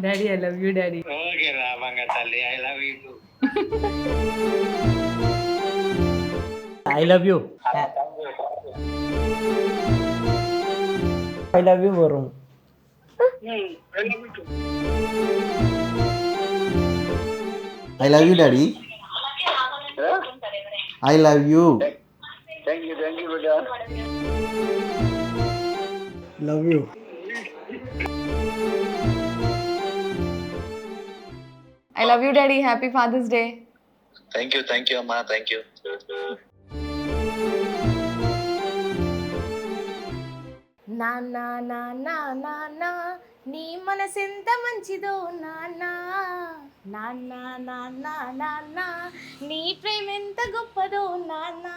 Daddy I love you daddy. Okay రా బంగారు తల్లి, I love you too. I love you. I love you Varun. I love you daddy. I love you. Thank you బిడ్డ. Love you. I love you, Daddy. Happy Father's Day. Thank you అమ్మా, thank you. నాన్న నాన్న నాన్న నీ మనసెంత మంచిదో నాన్న, నాన్న నాన్న నాన్న నీ ప్రేమ ఎంత గొప్పదో నాన్న.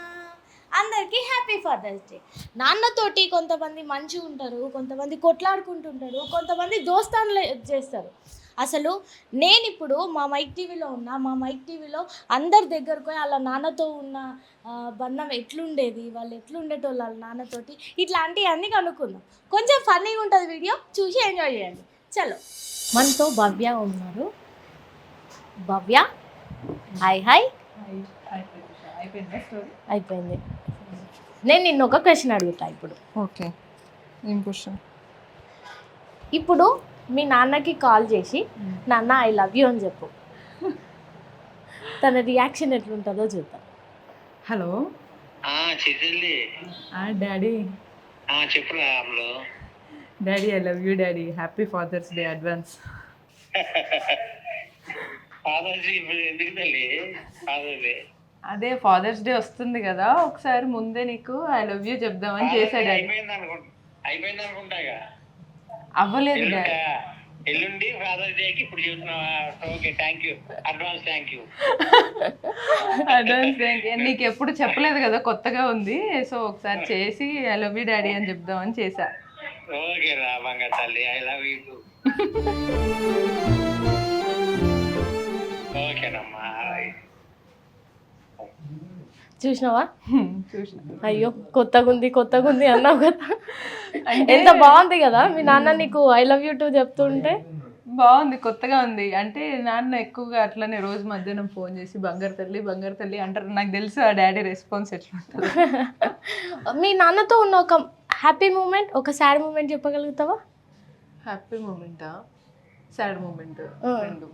అందరికీ హ్యాపీ ఫాదర్స్ డే. నాన్నతోటి కొంతమంది మంచిగా ఉంటారు, కొంతమంది కొట్లాడుకుంటుంటారు, కొంతమంది దోస్తాన్లు చేస్తారు. అసలు నేను ఇప్పుడు మా మైక్ టీవీలో ఉన్నా, మా మైక్ టీవీలో అందరి దగ్గరకు పోయి వాళ్ళ నాన్నతో ఉన్న బంధం ఎట్లుండేది, వాళ్ళు ఎట్లుండేటోళ్ళు వాళ్ళ నాన్నతోటి, ఇట్లాంటివి అన్నీ కనుక్కుందాం. కొంచెం ఫన్నీగా ఉంటుంది, వీడియో చూసి ఎంజాయ్ చేయండి. చలో, మనతో భవ్య ఉన్నారు. భవ్య, హాయ్ హాయ్. అయిపోయింది. నేను నిన్న ఒక క్వశ్చన్ అడుగుతా ఇప్పుడు. ఓకే, ఏం క్వశ్చన్? ఇప్పుడు మీ నాన్నకి కాల్ చేసి నాన్న ఐ లవ్ యూ అని చెప్పు, తన రియాక్షన్ ఎట్లుంటుందో చూద్దాం. హలో చెల్లి. డాడీ. చెప్పురా అమ్ములు. Daddy I love you daddy. Happy fathers Day advance. Father's Day ఇప్పుడు ఎందుకు తల్లి? ఫాదర్స్ డే అదే ఫాదర్స్ డే వస్తుంది కదా, ఒకసారి ముందే నీకు ఐ లవ్ యూ చెప్దామని చేశాడు. అయిపోయింది అనుకుంటాగా. అవ్వలేదు డాడీ. ఎల్లుండి ఫాదర్స్ డేకి ఇప్పుడు చెప్తున్నావా? Okay, thank you, advance thank you. Advance thank you. నీకు ఎప్పుడు చెప్పలేదు కదా, కొత్తగా ఉంది. సో ఒకసారి చేసి ఐ లవ్ యూ డాడీ అని చెప్దామని చేశా. ఓకే రా బంగారు తల్లి, ఐ లవ్ యూ టూ. ఓకేనమ్మా. చూసినావా? చూసిన. అయ్యో కొత్తగా ఉంది అన్నావు కదా, ఎంత బాగుంది కదా మీ నాన్న నీకు ఐ లవ్ యూ టూ చెప్తుంటే. బాగుంది, కొత్తగా ఉంది. అంటే నాన్న ఎక్కువగా అట్లనే రోజు మధ్యాహ్నం ఫోన్ చేసి బంగారు తల్లి అంటారు. నాకు తెలుసు ఆ డాడీ రెస్పాన్స్ ఎట్లా ఉంటుంది. మీ నాన్నతో ఉన్న ఒక హ్యాపీ మూమెంట్, ఒక సాడ్ మూమెంట్ చెప్పగలుగుతావా? హ్యాపీ మూమెంటా, సాడ్ మూమెంట్? రెండు.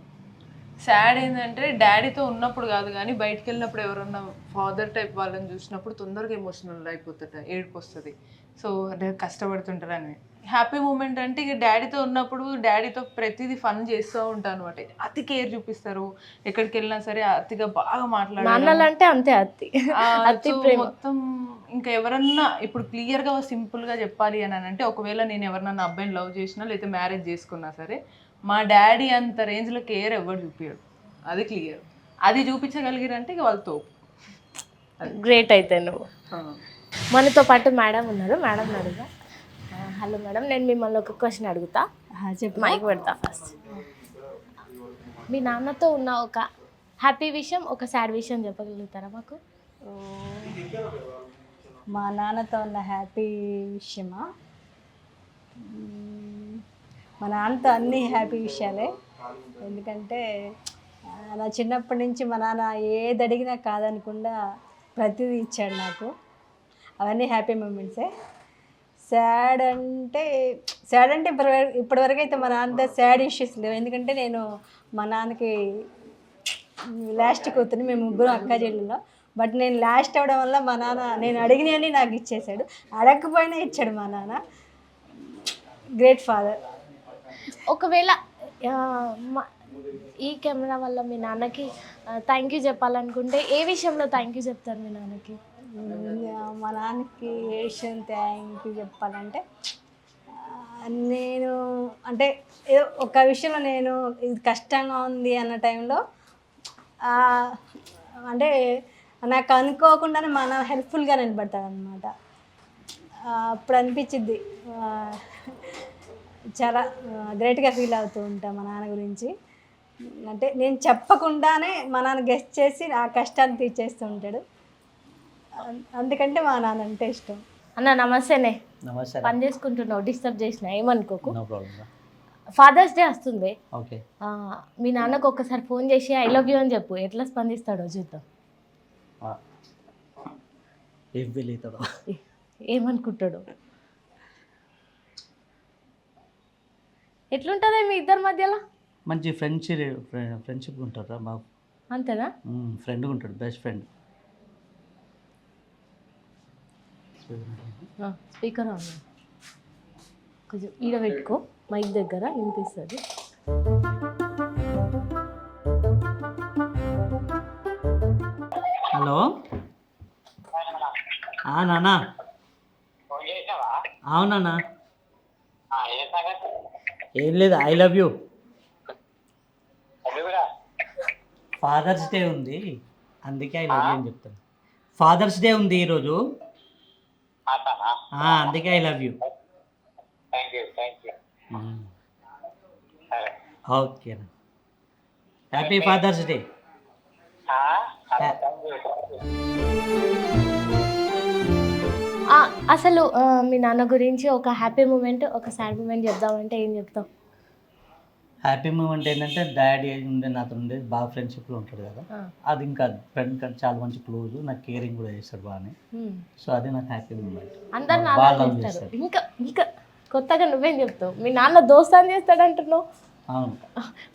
సాడ్ ఏంటంటే డాడీతో ఉన్నప్పుడు కాదు కానీ బయటకు వెళ్ళినప్పుడు ఎవరన్నా ఫాదర్ టైప్ వాళ్ళని చూసినప్పుడు తొందరగా ఎమోషనల్ అయిపోతుంట, ఏడుపు వస్తుంది. సో అంటే కష్టపడుతుంటారని. హ్యాపీ మూమెంట్ అంటే ఇక డాడీతో ఉన్నప్పుడు డాడీతో ప్రతిదీ ఫన్ చేస్తూ ఉంటాను అనమాట. అతి కేర్ చూపిస్తారు, ఎక్కడికి వెళ్ళినా సరే అతిగా బాగా మాట్లాడాలి. అంటే అంతే అతి ప్రేమ మొత్తం. ఇంకా ఎవరన్నా ఇప్పుడు క్లియర్గా సింపుల్గా చెప్పాలి అని అంటే, ఒకవేళ నేను ఎవరినన్నా అబ్బాయిని లవ్ చేసినా లేకపోతే మ్యారేజ్ చేసుకున్నా సరే మా డాడీ అంత రేంజ్లో కేర్ ఎవరు చూపించాడు, అది క్లియర్. అది చూపించగలిగారంటే ఇక వాళ్ళతో గ్రేట్. అయితే నువ్వు మనతో పాటు మేడం ఉన్నారు, మేడం అడుగుతా. హలో మేడం, నేను మిమ్మల్ని ఒక క్వశ్చన్ అడుగుతా, చెప్పి మైక్ పెడతా. ఫస్ట్ మీ నాన్నతో ఉన్న ఒక హ్యాపీ విషయం, ఒక సాడ్ విషయం చెప్పగలుగుతారా మాకు? మా నాన్నతో ఉన్న హ్యాపీ విషయమా? మా నాన్నతో అన్నీ హ్యాపీ విషయాలే. ఎందుకంటే నా చిన్నప్పటి నుంచి మా నాన్న ఏది అడిగినా కాదనకుండా ప్రతిదీ ఇచ్చాడు నాకు. అవన్నీ హ్యాపీ మూమెంట్సే. సాడ్ అంటే ఇప్పటివరకు అయితే మా నాన్నతో సాడ్ ఇష్యూస్ లేవు. ఎందుకంటే నేను మా నాన్నకి లాస్ట్ కూతుని, మేము ముగ్గురు అక్క చెల్లెలు. బట్ నేను లాస్ట్ అవ్వడం వల్ల మా నాన్న నేను అడిగినవన్నీ నాకు ఇచ్చేసాడు, అడగకపోయినా ఇచ్చాడు మా నాన్న. Great father. ఒకవేళ ఈ కెమెరా వల్ల మీ నాన్నకి థ్యాంక్ యూ చెప్పాలనుకుంటే ఏ విషయంలో థ్యాంక్ యూ చెప్తారు మీ నాన్నకి? మా నాన్నకి ఏ విషయం థ్యాంక్ యూ చెప్పాలంటే, నేను అంటే ఏదో ఒక విషయంలో నేను ఇది కష్టంగా ఉంది అన్న టైంలో అంటే నాకు అనుకోకుండానే మా నాన్న హెల్ప్ఫుల్గా నిలబడతాడు అనమాట. అప్పుడు అనిపించిద్ది, చాలా గ్రేట్గా ఫీల్ అవుతూ ఉంటాను మా నాన్న గురించి. అంటే నేను చెప్పకుండానే మా నాన్న గెస్ట్ చేసి ఆ కష్టాన్ని తీర్చేస్తూ ఉంటాడు. అందుకంటే మా నాన్న అంటే ఇష్టం. అన్న నమస్తేనే. నమస్తే. పని చేసుకుంటున్నావు, డిస్టర్బ్ చేసిన ఏమనుకోకు. No problem. ఫాదర్స్ డే వస్తుంది. ఓకే. మీ నాన్నకు ఒక్కసారి ఫోన్ చేసి ఐ లవ్ యూ అని చెప్పు, ఎట్లా స్పందిస్తాడో చూద్దాం. ఏం ఫీల్ అవుతాడో, ఏమనుకుంటాడు, ఎట్లుంటుంది మీ ఇద్దరి మధ్యలో? మంచి ఫ్రెండ్షిప్ ఉంటారా బాబు. అంతేనా? ఫ్రెండ్గా ఉంటాడు, బెస్ట్ ఫ్రెండ్. స్పీకర్ ఆన్ కొంచెం ఈడ పెట్టుకో, మైక్ దగ్గర వినిపిస్తుంది. హలో నానా. ఫోన్ చేసావా? అవునా. ఏ సంగతి? ఏం లేదు, ఐ లవ్ యూ. అది కూడా ఫాదర్స్ డే ఉంది, అందుకే ఐ లవ్ యూ అని చెప్తాను. ఫాదర్స్ డే ఉంది ఈరోజు, అతనా? అందుకే I love you. Thank you. సరే. ఓకేనా. Happy fathers day. అసలు మీ నాన్న గురించి ఒక హ్యాపీ మూమెంట్, ఒక సాడ్ మూమెంట్ చెప్దామంటే ఏం చెప్తాం? హ్యాపీ మూమెంట్ ఏంటంటే డాడీ నాతో ఉండేది బాగా ఫ్రెండ్షిప్లో ఉంటాడు కదా, అది ఇంకా ఫ్రెండ్ కంటే చాలా మంచి క్లోజ్, నాకు కేరింగ్ కూడా చేస్తాడు బాగానే. సో అది నాకు హ్యాపీ మూమెంట్. అందరు నాన్న చేస్తారు. ఇంకా ఇంకా కొత్తగా నువ్వేం చెప్తావు? మీ నాన్న దోస్తాన్ని చేస్తాడు అంటున్నావు. అవును,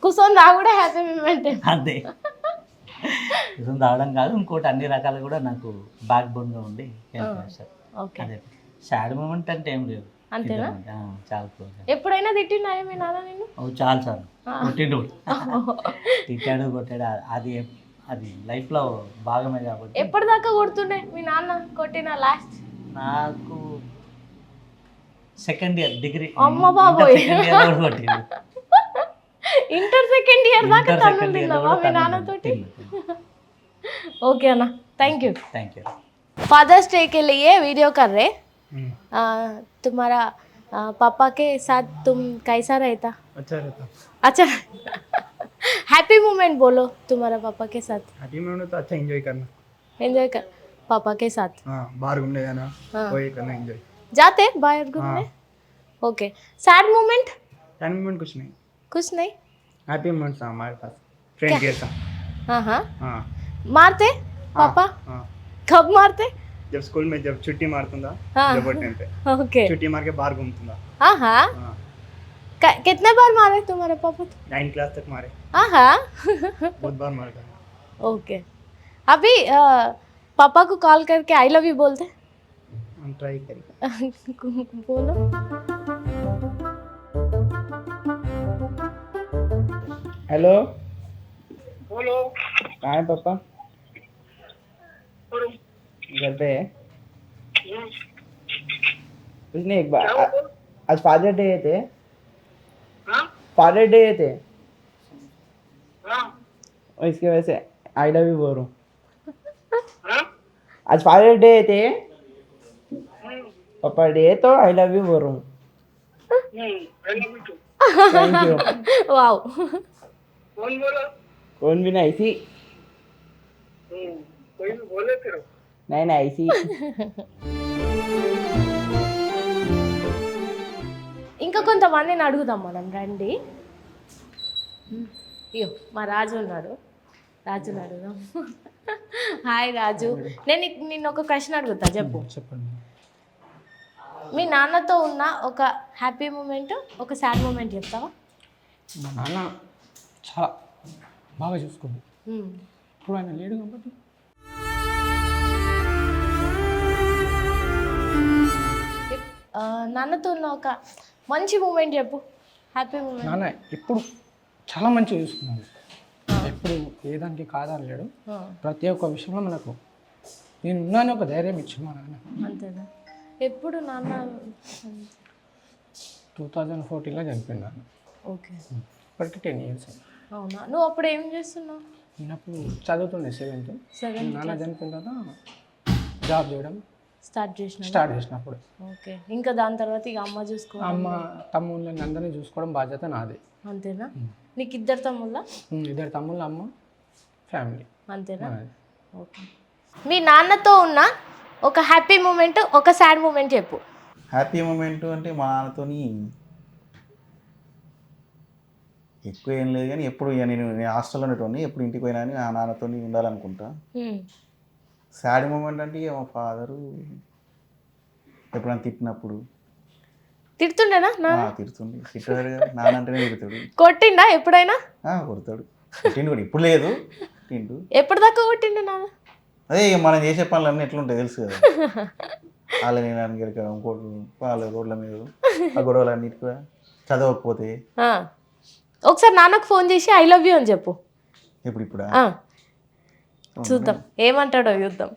కూర్చొని రా కూడా హ్యాపీ మూమెంట్. అదే నిజం రావడం కాదు, ఇంకోటి అన్ని రకాలు కూడా నాకు బ్యాక్ బోన్గా ఉండి హెల్ప్ చేస్తారు. అదే సాడ్ మూమెంట్ అంటే ఏం లేదు. అంతేనా? చాలా క్లోజ్. ఎప్పుడైనా తిట్టినాయా మీ నాన్న నేను? చాలా సార్లు కొట్టిండు, తిట్టాడు కొట్టాడు, అది అది లైఫ్లో భాగమే కాబట్టి. ఎప్పటిదాకా కొడుతుండే మీ నాన్న? కొట్టిన లాస్ట్ నాకు సెకండ్ ఇయర్ డిగ్రీ. అమ్మ బాబోయ్, కొట్టిండు. ఇంటర్ సెకండ్ ఇయర్ దాకా తను తిన్నావా మీ నాన్నతోటి? ओके अन्ना, थैंक यू. फादर्स डे के लिए वीडियो कर रहे, तुम्हारा पापा के साथ तुम कैसा रहता? अच्छा रहता. अच्छा. हैप्पी मोमेंट बोलो तुम्हारा पापा के साथ. हैप्पी मोमेंट तो अच्छा एंजॉय करना. एंजॉय कर पापा के साथ. हाँ, बाहर घूमने जाना, वही करना एंजॉय. जाते बाहर घूमने? Okay. Sad moment? Sad moment कुछ नहीं. कुछ नहीं. हैप्पी मोमेंट था हमारे पास, फ्रेंड के साथ. हाँ हाँ. हाँ. मारते पापा? हाँ. कब मारते? जब स्कूल में जब छुट्टी मारता हाँ. जब वो टाइम पे ओके. छुट्टी मार के बाहर घूमता. हाँ हाँ. हाँ. कितने बार मारे तुम्हारे पापा? 9th क्लास तक मारे. हाँ हाँ. बहुत बार मार गए. ओके. अभी पापा को कॉल करके आई लव यू बोलते? हम ट्राई करेंगे. बोलो. हेलो. बोलो. कहाँ है पापा? घर पे है. कुछ नहीं, एक बार आज फादर डे थे. फादर डे थे और इसकी वजह से आई लव यू बोल रहा हूँ. आज फादर डे थे, पापा डे तो आई लव यू बोल रहा हूँ. Thank you. वाओ. कौन भी नहीं ऐसी. कोई भी बोले फिर. नहीं नहीं ऐसी. ఇంకా కొంతమందిని అడుగుదాం మనం, రండి. అయ్యో మా రాజు ఉన్నాడు, రాజుని అడుగుదాం. హాయ్ రాజు, నేను నిన్ను ఒక క్వశ్చన్ అడుగుతా, చెప్పు. చెప్పండి. మీ నాన్నతో ఉన్న ఒక హ్యాపీ మూమెంట్, ఒక సాడ్ మూమెంట్ చెప్తావా? మా నాన్న చాలా బాగా చూసుకోండి, ఇప్పుడు ఆయన లేడు కాబట్టి. నాన్నతో ఉన్న ఒక మంచి మూమెంట్ చెప్పు, హ్యాపీ మూమెంట్. నాన్న ఎప్పుడు చాలా మంచిగా చూసుకున్నాడు, ఎప్పుడు ఏ దానికి కాదనలేడు. ప్రతి ఒక్క విషయంలో మనకు నేను ఉన్నాను ఒక ధైర్యం ఇచ్చింది మా నాన్న. అంతేనా? ఎప్పుడు నాన్న? 2014లో చనిపోయింది నాన్న. ఓకే. ఇప్పటికి 10 years. అవునా? నువ్వు అప్పుడు ఏం చేస్తున్నావు? నేను అప్పుడు చదువుతుండే 7th. నాన్న చనిపోయిన తర్వాత జాబ్ చేయడం స్టార్ట్ చేసినప్పుడు. ఓకే. ఇంకా దాని తర్వాత ఇక అమ్మ చూసుకో, అమ్మ తమ్ముళ్ళని అందరినీ చూసుకోవడం బాధ్యత నాదే. అంతేనా? నీకు 2 తమ్ముళ్ళా? 2 తమ్ముళ్ళు, అమ్మ, ఫ్యామిలీ. అంతేనా? ఓకే. మీ నాన్నతో ఉన్న ఒక హ్యాపీ మూమెంట్, ఒక సాడ్ మూమెంట్ చెప్పు. హ్యాపీ మూమెంట్ అంటే మా నాన్నతోని ఎక్కువ ఏం లేదు కానీ ఎప్పుడు ఇక నేను హాస్టల్లో ఉండేటోని ఎప్పుడు ఇంటికి పోయినా కానీ ఆ నాన్నతో ఉండాలనుకుంటా. సాడ్ మూమెంట్ అంటే ఇక మా ఫాదరు ఎప్పుడైనా తిట్టినప్పుడు తిడుతుండేనా తిడుతుంది. తిట్టాడు కదా, నాన్న అంటేనే తిడతాడు. కొట్టిండా ఎప్పుడైనా? కొడతాడు. తిట్టిండు కూడా, ఇప్పుడు లేదు, తిండు. ఎప్పటిదాకా కొట్టిండు నాన్న? అదే ఇక మనం చేసే పనులన్నీ ఎట్లుంటాయి తెలుసు కదా. వాళ్ళని నేను గెలకడం, కోట్లు వాళ్ళ రోడ్ల మీద ఆ గొడవలు అన్నిటికీ చదవకపోతే. ఒకసారి నాన్నకు ఫోన్ చేసి ఐ లవ్ యూ అని చెప్పు. ఇప్పుడు చూద్దాం ఏమంటాడో చూద్దాం.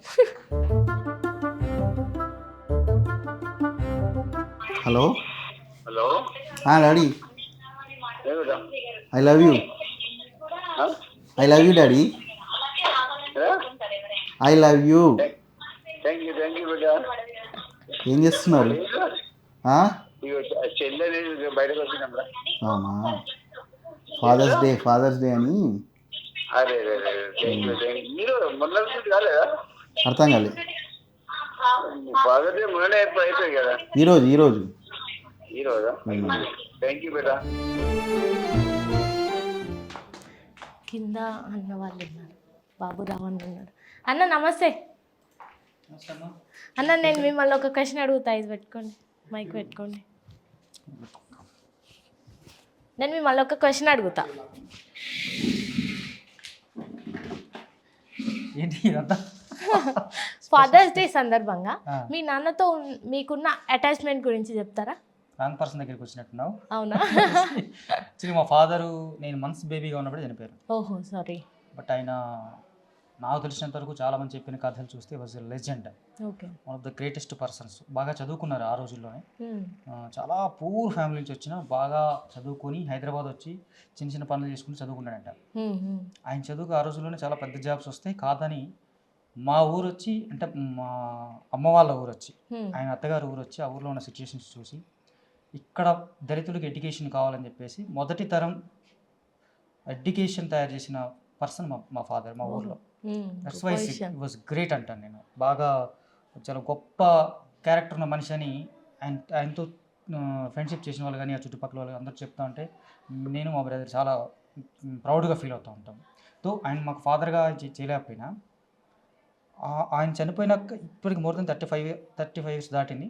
Hello hello daddy, I love you. I love you daddy, I love you. Thank you బిడ్డ. ఏం చేస్తున్నారు? బయటకు వచ్చినప్పుడు అవునా, ఫాదర్స్ డే అని. అదే మీరు మొన్న కాలేదా? అర్థం కాలేదు. ఫాదర్ డే మొన్ననే అయిపోయింది కదా. ఈరోజు థ్యాంక్ యూ బిడ్డ. కింద అన్న వాళ్ళు ఉన్నారు, బాబురావు అని ఉన్నారు. అన్న నమస్తే. అన్న నేను మిమ్మల్ని ఒక క్వశ్చన్ అడుగుతా, ఇది పెట్టుకోండి, మైక్ పెట్టుకోండి. నేను మిమ్మల్ని ఒక క్వశ్చన్ అడుగుతా. ఫాదర్స్ డే సందర్భంగా మీ నాన్నతో మీకున్న అటాచ్మెంట్ గురించి చెప్తారా? రాంగ్ పర్సన్ దగ్గరికి వచ్చినట్టున్నావు. అవునా? యాక్చువల్లీ మా ఫాదరు నేను మంత్స్ బేబీగా ఉన్నప్పుడు చనిపోయారు. ఓహో సారీ. బట్ ఆయన నాకు తెలిసినంత వరకు చాలా మంది చెప్పిన కథలు చూస్తే was a legend. Okay. One of the greatest persons. బాగా చదువుకున్నారు ఆ రోజుల్లోనే. చాలా పూర్ ఫ్యామిలీ నుంచి వచ్చిన బాగా చదువుకొని హైదరాబాద్ వచ్చి చిన్న చిన్న పనులు చేసుకుని చదువుకున్నాడంట. ఆయన చదువుకు ఆ రోజుల్లోనే చాలా పెద్ద జాబ్స్ వస్తాయి కాదని మా ఊరు వచ్చి, అంటే మా అమ్మ వాళ్ళ ఊరు వచ్చి, ఆయన అత్తగారు ఊరు వచ్చి ఆ ఊర్లో ఉన్న సిచ్యువేషన్స్ చూసి ఇక్కడ దళితులకు ఎడ్యుకేషన్ కావాలని చెప్పేసి మొదటి తరం ఎడ్యుకేషన్ తయారు చేసిన పర్సన్ మా ఫాదర్ మా ఊర్లో. That's why it was great అంటాను నేను. బాగా చాలా గొప్ప క్యారెక్టర్ ఉన్న మనిషి అని ఆయనతో ఫ్రెండ్షిప్ చేసిన వాళ్ళు కానీ ఆ చుట్టుపక్కల వాళ్ళు అందరూ చెప్తా ఉంటే నేను మా బ్రదర్ చాలా ప్రౌడ్గా ఫీల్ అవుతూ ఉంటాం. తో ఆయన మాకు ఫాదర్గా చేయలేకపోయినా ఆయన చనిపోయినాక ఇప్పటికి మోర్ దెన్ 35 ఇయర్స్ దాటింది.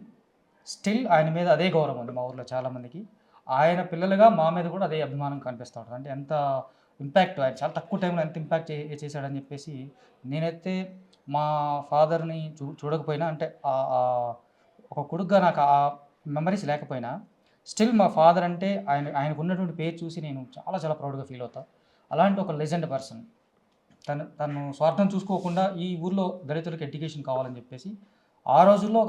స్టిల్ ఆయన మీద అదే గౌరవం ఉంది మా ఊర్లో చాలామందికి. ఆయన పిల్లలుగా మా మీద కూడా అదే అభిమానం కనిపిస్తూ ఉంటుంది. అంటే ఎంత ఇంపాక్ట్, ఆయన చాలా తక్కువ టైంలో ఎంత ఇంపాక్ట్ చేశాడని చెప్పేసి. నేనైతే మా ఫాదర్ని చూడకపోయినా, అంటే ఒక కొడుకుగా నాకు ఆ మెమరీస్ లేకపోయినా స్టిల్ మా ఫాదర్ అంటే ఆయనకు ఉన్నటువంటి పేరు చూసి నేను చాలా చాలా ప్రౌడ్గా ఫీల్ అవుతా. అలాంటి ఒక లెజెండ్ పర్సన్. తను స్వార్థం చూసుకోకుండా ఈ ఊర్లో దళితులకు ఎడ్యుకేషన్ కావాలని చెప్పేసి ఆ రోజుల్లో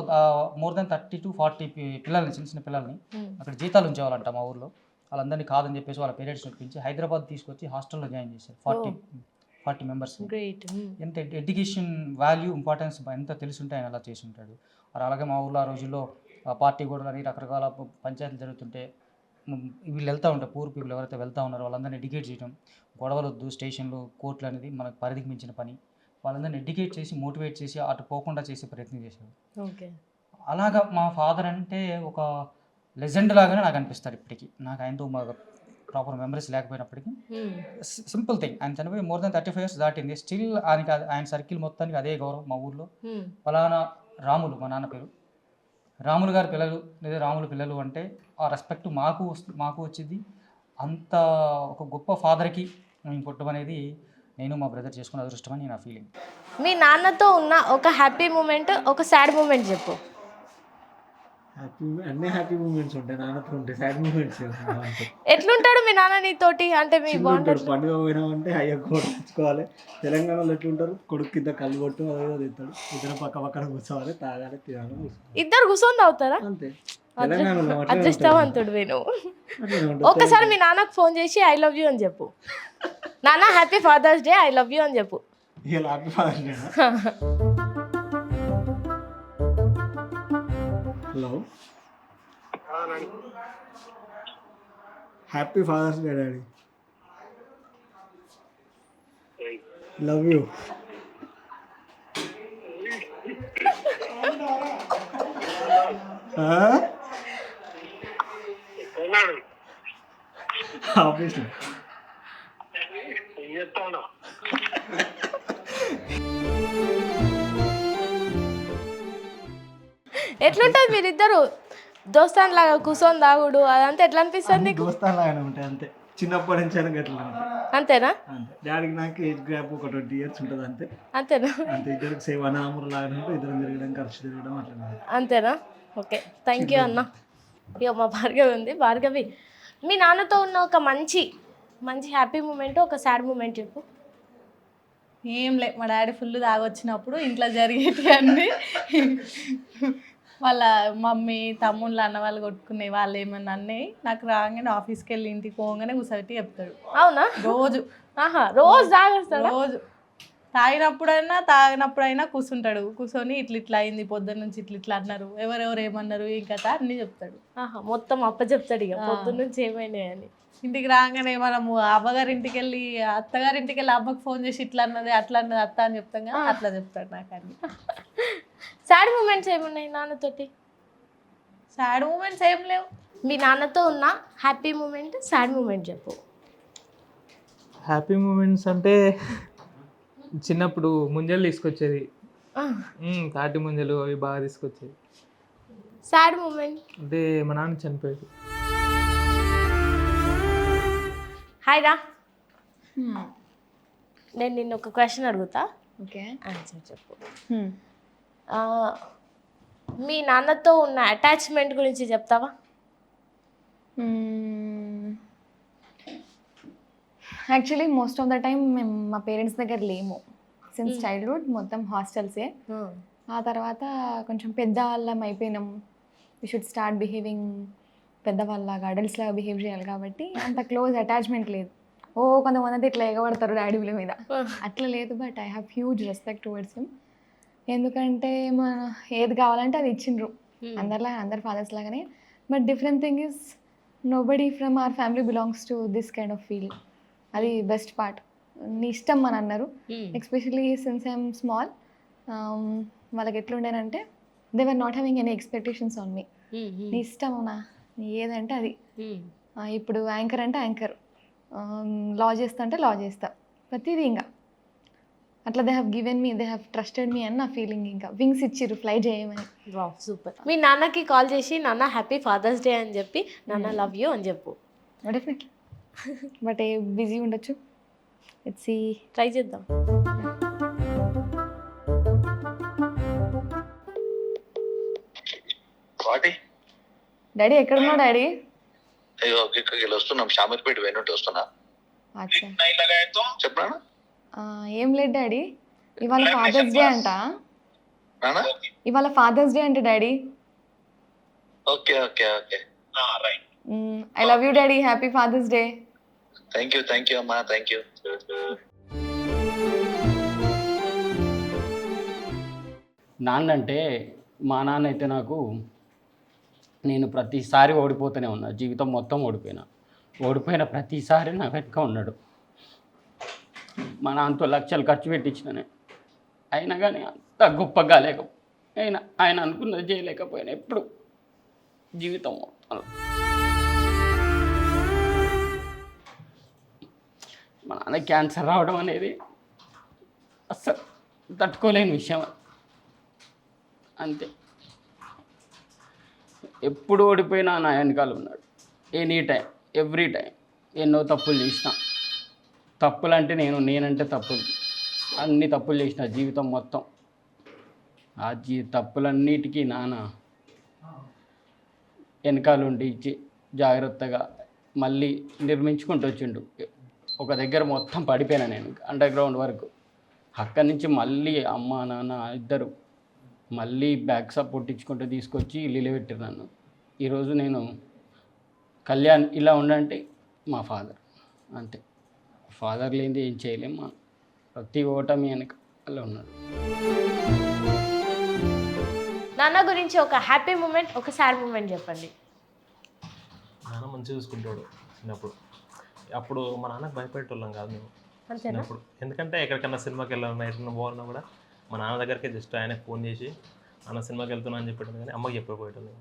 మోర్ దెన్ 30 to 40 పిల్లల్ని, చిన్న చిన్న పిల్లల్ని అక్కడ జీతాలు ఉంచేవాళ్ళంట మా ఊర్లో. వాళ్ళందరినీ కాదని చెప్పేసి వాళ్ళ పేరెంట్స్ ఒప్పించి హైదరాబాద్ తీసుకొచ్చి హాస్టల్లో జాయిన్ చేశారు. 40 మెంబర్స్. ఎంత ఎడ్యుకేషన్ వాల్యూ, ఇంపార్టెన్స్ ఎంత తెలిసి ఉంటే ఆయన అలా చేసి ఉంటాడు. అలాగే మా ఊర్లో ఆ రోజుల్లో పార్టీ గొడవలు అని రకరకాల పంచాయతీలు జరుగుతుంటే వీళ్ళు వెళ్తూ ఉంటారు, పూర్ పీపుల్ ఎవరైతే వెళ్తూ ఉన్నారో వాళ్ళందరినీ ఎడ్యుకేట్ చేయడం. గొడవలు వద్దు, స్టేషన్లు, కోర్టులు అనేది మనకు పరిధికి మించిన పని. వాళ్ళందరినీ ఎడ్యుకేట్ చేసి, మోటివేట్ చేసి అటు పోకుండా చేసే ప్రయత్నం చేశారు. అలాగా మా ఫాదర్ అంటే ఒక లెజెండ్ లాగానే నాకు అనిపిస్తారు ఇప్పటికీ. నాకు ఆయనతో ప్రాపర్ మెమరీస్ లేకపోయినప్పటికీ సింపుల్ థింగ్, ఆయన చనిపోయి మోర్ దెన్ 35 ఇయర్స్ దాటింది. స్టిల్ ఆయన సర్కిల్ మొత్తానికి అదే గౌరవం మా ఊర్లో. ఫలానా రాములు, మా నాన్న పేరు రాములు గారి పిల్లలు లేదా రాములు పిల్లలు అంటే ఆ రెస్పెక్ట్ మాకు వచ్చింది. అంత ఒక గొప్ప ఫాదర్కి మేము పుట్టడం అనేది నేను మా బ్రదర్ చేసుకున్న అదృష్టమని నా ఫీలింగ్. మీ నాన్నతో ఉన్న ఒక హ్యాపీ మూమెంట్, ఒక సాడ్ మూమెంట్ చెప్పు. అన్ని హ్యాపీ మూమెంట్స్ ఉంటాయి, నాన్నతో ఉంటాయి సాడ్ మూమెంట్స్. ఎట్లుంటాడు మీ నాన్న నీతోటి? అంటే మీ బాండ్ పండుగ పోయినామంటే అయ్యా కూడా తెచ్చుకోవాలి. తెలంగాణలో ఎట్లుంటారు, కొడుకు కింద కళ్ళు కొట్టు అదే తెస్తాడు, ఇద్దరు పక్కన కూర్చోవాలి, తాగాలి, తినాలి, ఇద్దరు కూర్చొని తాగుతారా? అంతే. అదృష్టవంతుడు వేణు. ఒకసారి మీ నాన్నకు ఫోన్ చేసి ఐ లవ్ యూ అని చెప్పు. నాన్న happy fathers day, I love you అని చెప్పు. Happy fathers day. Hello, happy fathers day daddy, love you. ఆఫీస్లో చెప్తాను. ఎట్లుంటది మీరిద్దరు దోస్తాన్ లాగా కూర్చొని తాగుడు అదంతా ఎట్లా అనిపిస్తుంది నీకు? దోస్తాను ఆయన ఉంటాయి అంతే, చిన్నప్పటి నుంచి ఆయన గట్లా అంతేనా? అంతే. డాడీకి నాకు ఏజ్ గ్యాప్ ఒక 20 years ఉంటుంది అంతే. అంతేనా? అంతే, ఇద్దరికి సేవ అనామూరు లాగా ఉంటుంది, ఇద్దరం తిరగడం ఖర్చు తిరగడం అట్లా. అంతేనా? ఓకే, థ్యాంక్ యూ అన్న. ఇక మా భార్గవి ఉంది. భార్గవి, మీ నాన్నతో ఉన్న ఒక మంచి హ్యాపీ మూమెంట్, ఒక సాడ్ మూమెంట్ చెప్పు. ఏం లే, మా డాడీ ఫుల్ తాగొచ్చినప్పుడు ఇంట్లో జరిగేటి అన్నీ వాళ్ళ మమ్మీ తమ్ముళ్ళు అన్న వాళ్ళు కొట్టుకునే వాళ్ళు ఏమన్నా అన్నీ నాకు రాగానే ఆఫీస్కి వెళ్ళి ఇంటికి పోగానే కూర్చోబెట్టి చెప్తాడు. అవునా? రోజు. రోజు తాగేస్తాడు? రోజు తాగినప్పుడైనా కూర్చుంటాడు. కూర్చొని ఇట్లా అయింది, పొద్దున్న నుంచి ఇట్లా అన్నారు, ఎవరెవరు ఏమన్నారు, ఇంకా అన్నీ చెప్తాడు. మొత్తం అప్ప చెప్తాడు ఇక పొద్దున్న నుంచి ఏమైనాయి అని. ఇంటికి రాగానే మనము అవ్వగారింటికి వెళ్ళి అత్తగారింటికి వెళ్ళి అమ్మకి ఫోన్ చేసి ఇట్లా అన్నది అట్లా అన్నది అత్త అని చెప్తాం కదా, అట్లా చెప్తాడు నాకు అన్ని. సాడ్ మూమెంట్స్ ఏమున్నాయి నాన్నతోటి? సాడ్ మూమెంట్స్ ఏం లేవు. మీ నాన్నతో ఉన్న హ్యాపీ మూమెంట్, సాడ్ మూమెంట్ చెప్పు. హ్యాపీ మూమెంట్స్ అంటే చిన్నప్పుడు ముంజలు తీసుకొచ్చేది, తాటి ముంజలు అవి బాగా తీసుకొచ్చేది. సాడ్ మూమెంట్ అంటే మా నాన్న చనిపోయాడు. హాయ్ రా, నేను నిన్ను ఒక క్వశ్చన్ అడుగుతా, ఓకే ఆన్సర్ చెప్పు. మీ నాన్నతో ఉన్న అటాచ్మెంట్ గురించి చెప్తావా? Actually most of the time మేము మా పేరెంట్స్ దగ్గర లేము. సిన్స్ చైల్డ్హుడ్ మొత్తం హాస్టల్సే. ఆ తర్వాత కొంచెం పెద్దవాళ్ళం అయిపోయినాం. వి షుడ్ స్టార్ట్ బిహేవింగ్ పెద్దవాళ్ళలాగా, అడల్ట్స్ లాగా బిహేవ్ చేయాలి కాబట్టి అంత క్లోజ్ అటాచ్మెంట్ లేదు. కొంతమంది అయితే ఇట్లా ఎగబడతారు డాడీల మీద, అట్లా లేదు. But I have huge respect towards him. ఎందుకంటే మన ఏది కావాలంటే అది ఇచ్చిండ్రు, అందరి ఫాదర్స్ లాగానే. But different thing is nobody from our family belongs to this kind of feel. అది బెస్ట్ పార్ట్. నీ ఇష్టం అని అన్నారు. ఎస్పెషలీ సిన్స్ ఐఎమ్ స్మాల్, వాళ్ళకి ఎట్లుండేనంటే they were not having any expectations on me. నీ ఇష్టం అవునా, నీ ఏదంటే అది. ఇప్పుడు యాంకర్ అంటే యాంకర్, లా చేస్తా అంటే లా చేస్తా, ప్రతిదీ ఇంకా అట్లా. They have given me, they have trusted me అని నా ఫీలింగ్. ఇంకా వింగ్స్ ఇచ్చిర్రు ఫ్లై చేయమని. సూపర్. మీ నాన్నకి కాల్ చేసి నాన్న హ్యాపీ ఫాదర్స్ డే అని చెప్పి నాన్న లవ్ యూ అని చెప్పు. డెఫినెట్లీ. బట్ బిజీ ఉండొచ్చు, ఇట్స్ ట్రై చేద్దాం. డాడీ ఎక్కడున్నావు డాడీ? ఇక్కడికి వస్తున్నాం, షామీర్పేట వెనుంటి వస్తున్నా. చెప్పనా? ఏం లేదు డాడీ, ఇవాళ ఫాదర్స్ డే అంట. ఇవాళ ఫాదర్స్ డే అంటే daddy. Okay okay okay, right. I love you daddy, happy fathers day. Thank you అమ్మా, థ్యాంక్ యూ. నాన్న అంటే, మా నాన్న అయితే నాకు, నేను ప్రతిసారి ఓడిపోతూనే ఉన్నా, జీవితం మొత్తం ఓడిపోయిన ప్రతిసారి నా వెనుక ఉన్నాడు. మా నాన్నతో లక్షలు ఖర్చు పెట్టించిన, అయినా కానీ అంత గొప్పగా లేకపోయినా, ఆయన అనుకున్నది చేయలేకపోయినా ఎప్పుడు జీవితం మొత్తం. మా నాన్న క్యాన్సర్ రావడం అనేది అస్సలు తట్టుకోలేని విషయం. అంతే, ఎప్పుడు ఓడిపోయినా నా వెనకాల ఉన్నాడు. Any time, every time. ఎన్నో తప్పులు చేసిన, తప్పులు అంటే నేనంటే తప్పులు, అన్ని తప్పులు చేసిన జీవితం మొత్తం. ఆ తప్పులన్నిటికీ నాన్న వెనకాలండి ఇచ్చి జాగ్రత్తగా మళ్ళీ నిర్మించుకుంటూ వచ్చిండు. ఒక దగ్గర మొత్తం పడిపోయినా నేను, అండర్ గ్రౌండ్ వరకు. అక్కడి నుంచి మళ్ళీ అమ్మ నాన్న ఇద్దరు మళ్ళీ బ్యాక్ సపోర్ట్ ఇచ్చుకుంటూ తీసుకొచ్చి ఇల్లు పెట్టారు నన్ను. ఈరోజు నేను కళ్యాణ్ ఇలా ఉండంటే మా ఫాదర్. అంతే, ఫాదర్ లేనిది ఏం చేయలేం. మా ప్రతి ఓటమి వెనక అలా ఉన్నాడు. నాన్న గురించి ఒక హ్యాపీ మూమెంట్, ఒక సాడ్ మూమెంట్ చెప్పండి. నాన్న మంచిగా చూసుకుంటాడు చిన్నప్పుడు. అప్పుడు మా నాన్నకు భయపెట్టేటోళ్ళం కాదు మేము చిన్నప్పుడు. ఎందుకంటే ఎక్కడికన్నా సినిమాకి వెళ్ళాలన్నా ఎట్లా బాగున్నా కూడా మా నాన్న దగ్గరికి జస్ట్ ఆయన ఫోన్ చేసి అన్న సినిమాకి వెళ్తున్నా అని చెప్పాడు, కానీ అమ్మకి చెప్పకపోయేటోళ్ళు.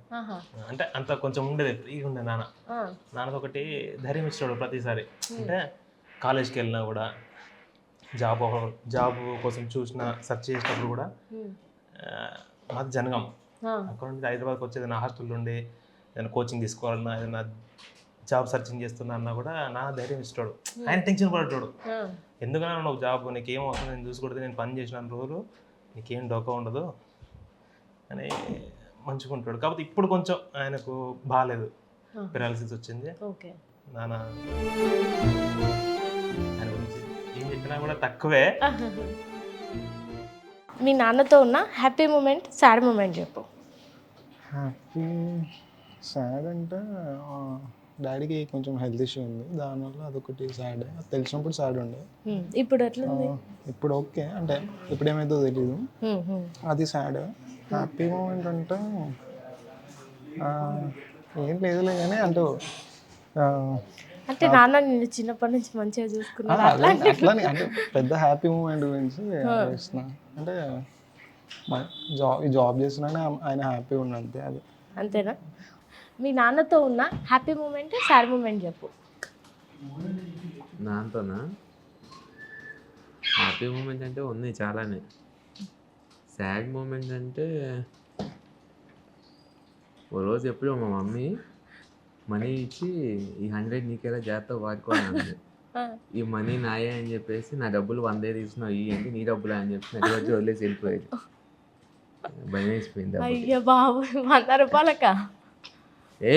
అంటే అంత కొంచెం ఉండేది, ఫ్రీగా ఉండే నాన్నతో ఒకటి ధైర్యం ఇచ్చాడు ప్రతిసారి. అంటే కాలేజ్కి వెళ్ళినా కూడా జాబ్ కోసం సెర్చ్ చేసినప్పుడు కూడా మాది జనగాం. అక్కడ నుండి హైదరాబాద్కి వచ్చేది నా హాస్టల్ నుండి ఏదైనా కోచింగ్ తీసుకోవాలన్నా ఏదైనా జాబ్ సర్చింగ్ చేస్తున్నా అన్నా కూడా నా ధైర్యం ఇస్తాడు. ఆయన టెన్షన్ పడేటోడు, ఎందుకన్నా నువ్వు జాబ్ నీకేం అవసరం, నేను చూసుకుంటే నేను పని చేసిన రోజులు నీకేం డోకా ఉండదు అని మంచిగా ఉంటాడు. కాకపోతే ఇప్పుడు కొంచెం ఆయనకు బాగాలేదు, పెరాలసిస్ వచ్చింది. నాన్న ఆయన గురించి ఏం చెప్పినా కూడా తక్కువే. మీ నాన్నతో ఉన్న హ్యాపీ మూమెంట్, సాడ్ మూమెంట్ చెప్పు. హ్యాపీ సాడ్ అంటే డాడీకి కొంచెం హెల్త్ ఇష్యూ ఉంది, దానివల్ల అదొకటి సాడ్. తెలిసినప్పుడు సాడ్ ఉండే, ఇప్పుడు ఎట్లుంది? ఇప్పుడు ఓకే, అంటే ఇప్పుడు ఏమైందో తెలీదు, అది సాడ్. హ్యాపీ మూమెంట్ అంటే ఏం లేదులే కానీ అంటే నాన్న నేను చిన్నప్పటి నుంచి మంచిగా చూసుకున్నాను అట్లానే. అంటే పెద్ద హ్యాపీ మూమెంట్ గురించి ఆలోచిస్తున్నా అంటే జాబ్ చేస్తున్నానే ఆయన హ్యాపీ ఉన్న అంతే. అది అంతేనా? మీ నాన్నతో ఉన్న హ్యాపీ మూమెంట్, సాడ్ మూమెంట్ చెప్పు. నాన్నతోనా హ్యాపీ మూమెంట్ అంటే ఉన్నాయి చాలానే. సాడ్ మూమెంట్ అంటే ఓ రోజు ఎప్పుడో మా మమ్మీ మనీ ఇచ్చి ఈ 100 నీకేలా జాగ్రత్తగా వాడుకోవాలి, ఈ మనీ నాయే అని చెప్పేసి నా డబ్బులు 100 తీసుకున్నావు ఈ అంటే నీ డబ్బులు అని చెప్పి నా రోజు వదిలేసి వెళ్ళిపోయాడు. భయం వేసిపోయింది. అయ్యో బాబు, 100 రూపాయలకా? ఏ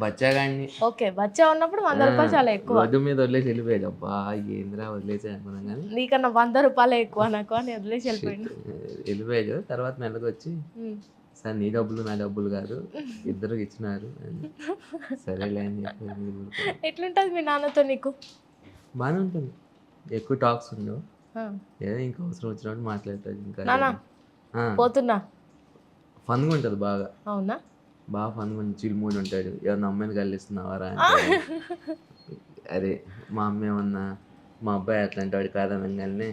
బచ్చాగాడిని. ఓకే, బచ్చా ఉన్నప్పుడు 100 రూపాయలు చాలా ఎక్కువ. రోడ్డు మీద వదిలేసి వెళ్ళిపోయాడు. అబ్బా ఏంద్రా వదిలేసి అనుకున్నాం కానీ నీకన్నా 100 రూపాయలు ఎక్కువ నాకు అని వదిలేసి వెళ్ళిపోయాడు. తర్వాత మెల్లగా వచ్చి సార్ నీ డబ్బులు నా డబ్బులు కాదు, ఇద్దరికి ఇచ్చినారు, సరేలే అని చెప్పి. ఎట్లుంటుంది మీ నాన్నతో నీకు? బాగానే ఉంటుంది, ఎక్కువ టాక్స్ ఉండవు, ఏదో ఇంకా అవసరం వచ్చినప్పుడు మాట్లాడతాడు. ఇంకా పోతున్నా ఫన్గా ఉంటుంది బాగా. అవునా? బాగా ఫన్గా ఉంటుంది, చిల్ మూడ్ ఉంటాడు. ఏమన్నా అమ్మాయిని కలిస్తున్నావారా అంటే అరే మా అమ్మ ఏమన్నా మా అబ్బాయి అట్లాంటి వాడు కాదనగానే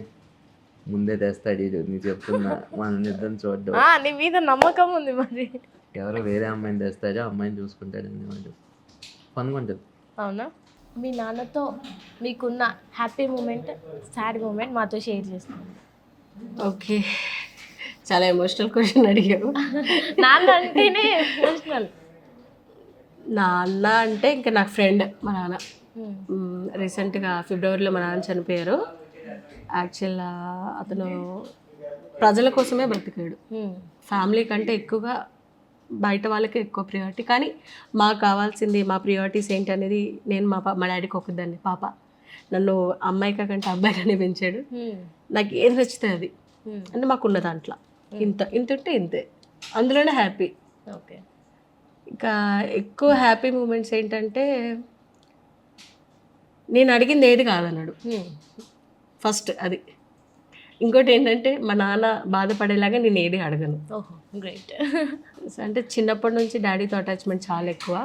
ముందే తెస్తాడు, నీకు చెప్తున్నా మన నిద్రను చూడ్డం. నీ మీద నమ్మకం ఉంది మరి. ఎవరో వేరే అమ్మాయిని తెస్తాడో అమ్మాయిని చూసుకుంటాడు అనేవాడు. ఫన్గా ఉంటుంది. అవునా? మీ నాన్నతో మీకున్న హ్యాపీ మూమెంట్, సాడ్ మూమెంట్ మాతో షేర్ చేసుకోండి. ఓకే, చాలా ఎమోషనల్ క్వశ్చన్ అడిగారు. నాన్న అంటేనే ఎమోషనల్. నాన్న అంటే ఇంకా నాకు ఫ్రెండ్ మా నాన్న. రీసెంట్గా ఫిబ్రవరిలో మా నాన్న చనిపోయారు. యాక్చువల్గా అతను ప్రజల కోసమే బ్రతికాడు, ఫ్యామిలీ కంటే ఎక్కువగా బయట వాళ్ళకి ఎక్కువ ప్రియారిటీ. కానీ మాకు కావాల్సింది, మా ప్రియారిటీస్ ఏంటి అనేది నేను మా డాడీకి ఒకదాన్ని పాప. నన్ను అమ్మాయికా కంటే అబ్బాయిగానే పెంచాడు. నాకు ఏది నచ్చితే అది అంటే మాకున్న దాంట్లో ఇంత ఉంటే ఇంతే, అందులోనే హ్యాపీ. ఓకే. ఇంకా ఎక్కువ హ్యాపీ మూమెంట్స్ ఏంటంటే నేను అడిగింది ఏది కాదన్నాడు ఫస్ట్, అది. ఇంకోటి ఏంటంటే మా నాన్న బాధపడేలాగా నేను ఏది అడగను. ఓహో, గ్రేట్. అంటే చిన్నప్పటి నుంచి డాడీతో అటాచ్మెంట్ చాలా ఎక్కువ.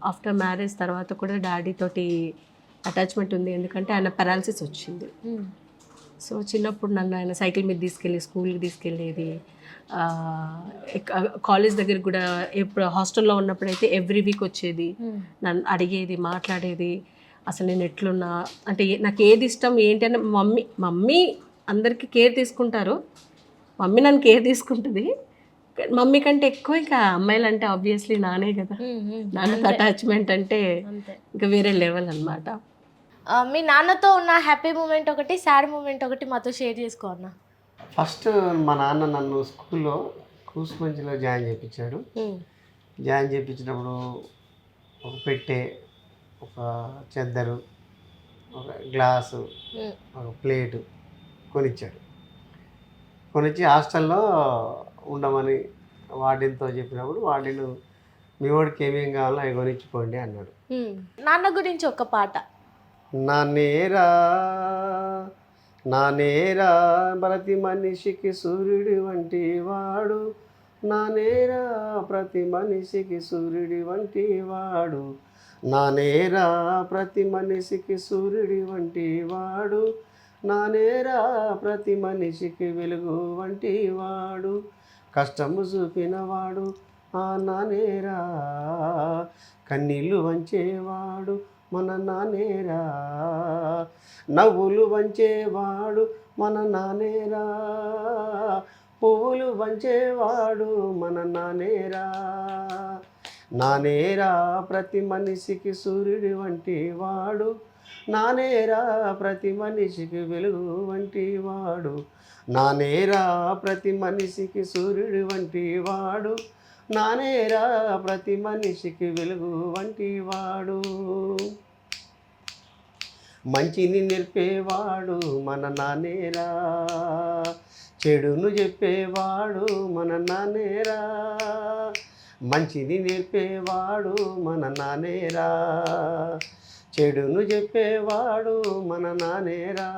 ఆఫ్టర్ మ్యారేజ్ తర్వాత కూడా డాడీతోటి అటాచ్మెంట్ ఉంది, ఎందుకంటే ఆయన పెరాలసిస్ వచ్చింది. సో చిన్నప్పుడు నన్ను ఆయన సైకిల్ మీద తీసుకెళ్ళి స్కూల్కి తీసుకెళ్ళేది, కాలేజ్ దగ్గర కూడా. ఎప్పుడు హాస్టల్లో ఉన్నప్పుడైతే ఎవ్రీ వీక్ వచ్చేది, నన్ను అడిగేది, మాట్లాడేది. అసలు నేను ఎట్లున్నా అంటే నాకు ఏది ఇష్టం ఏంటి అని మమ్మీ అందరికీ కేర్ తీసుకుంటారు, మమ్మీ నన్ను కేర్ తీసుకుంటుంది. మమ్మీ కంటే ఎక్కువ ఇంకా అమ్మాయిలు అంటే ఆబ్వియస్లీ నానే కదా, నాన్నతో అటాచ్మెంట్ అంటే ఇంకా వేరే లెవెల్ అనమాట. మీ నాన్నతో ఉన్న హ్యాపీ మూమెంట్ ఒకటి, సాడ్ మూమెంట్ ఒకటి మాతో షేర్ చేసుకో అన్న. ఫస్ట్ మా నాన్న నన్ను స్కూల్లో కూసుమంచిలో జాయిన్ చేయించాడు. జాయిన్ చేయించినప్పుడు ఒక పెట్టె, ఒక చెద్దరు, ఒక గ్లాసు, ఒక ప్లేటు కొనిచ్చాడు. కొనిచ్చి హాస్టల్లో ఉండమని వార్డెన్తో చెప్పినప్పుడు వార్డెన్ మీ వాడికి ఏమేం కావాలో అవి కొనిచ్చిపోండి అన్నాడు. నాన్న గురించి ఒక పాట. నానేరా నానేరా ప్రతి మనిషికి సూర్యుడి వంటి వాడు, నానేరా ప్రతి మనిషికి సూర్యుడి వంటి వాడు, నానేరా ప్రతి మనిషికి సూర్యుడి వంటి వాడు, నానేరా ప్రతి మనిషికి వెలుగు వంటి వాడు, కష్టము చూపినవాడు ఆ నానేరా, కన్నీళ్ళు వంచేవాడు మన నానేరా, నవ్వులు వంచేవాడు మన నానేరా, పువ్వులు వంచేవాడు మన నానేరా. నానేరా ప్రతి మనిషికి సూర్యుడి వంటి వాడు, నానేరా ప్రతి మనిషికి వెలుగు వంటి వాడు. నానేరా ప్రతి మనిషికి సూర్యుడి వంటి వాడు, నానేరా ప్రతి మనిషికి వెలుగు వంటి వాడు. మంచిని నేర్పేవాడు మన నానేరా, చెడును చెప్పేవాడు మన నానేరా. మంచిని నేర్పేవాడు మన నానేరా, చెడును చెప్పేవాడు మన నానేరా.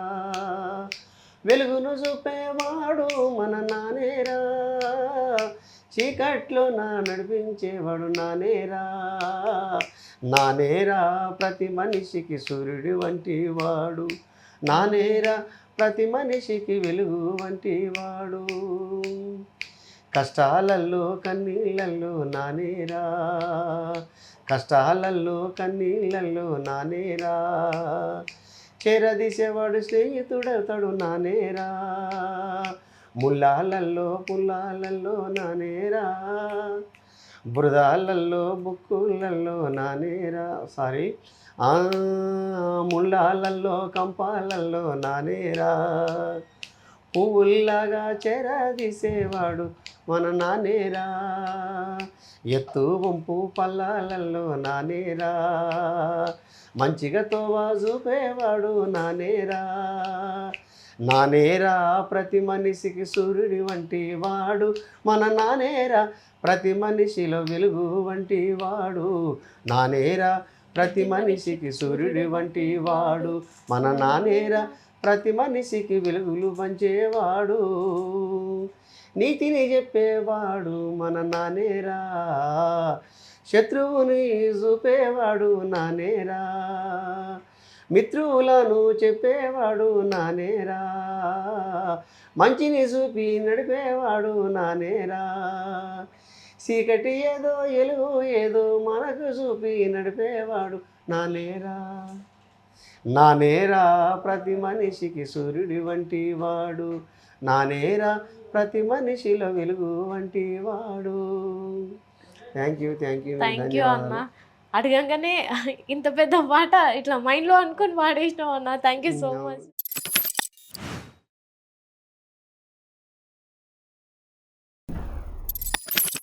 వెలుగును చూపేవాడు మన నానేరా, చీకట్లో నడిపించేవాడు నానేరా. నానేరా ప్రతి మనిషికి సూర్యుడి వంటి వాడు, నానేరా ప్రతి మనిషికి వెలుగు వంటి వాడు. కష్టాలల్లో కన్నీళ్ళల్లో నానేరా, కష్టాలల్లో కన్నీళ్ళల్లో నానేరా. చేరదీసేవాడు స్నేహితుడవుతాడు నానేరా, ముల్లాలల్లో పుల్లాలల్లో నానేరా, బురదాలల్లో బుక్కులల్లో నానేరా. ముల్లాలల్లో కంపాలల్లో నానేరా. పువ్వుల్లాగా చేరదీసేవాడు మన నానేరా, ఎత్తు వంపు పల్లాలల్లో నానేరా. మంచిగా తోవా చూపేవాడు నానేరా. నానేరా ప్రతి మనిషికి సూర్యుడి వంటి వాడు మన నానేరా, ప్రతి మనిషిలో వెలుగు వంటి వాడు. నానేరా ప్రతి మనిషికి సూర్యుడి వంటి వాడు మన నానేరా, ప్రతి మనిషికి వెలుగులు పంచేవాడు. నీతిని చెప్పేవాడు మన నానేరా, శత్రువుని చూపేవాడు నానేరా. మిత్రులను చెప్పేవాడు నానేరా, మంచిని చూపి నడిపేవాడు నానేరా. చీకటి ఏదో ఎలుగు ఏదో మనకు చూపి నడిపేవాడు నానేరా. నానేరా ప్రతి మనిషికి సూర్యుడి వంటి వాడు, నానేరా ప్రతి మనిషిలో వెలుగు వంటి వాడు. థ్యాంక్ యూ అన్న. అడగంగానే ఇంత పెద్ద మాట ఇట్లా మైండ్లో అనుకొని పాడేసినావు అన్న. Thank you so much.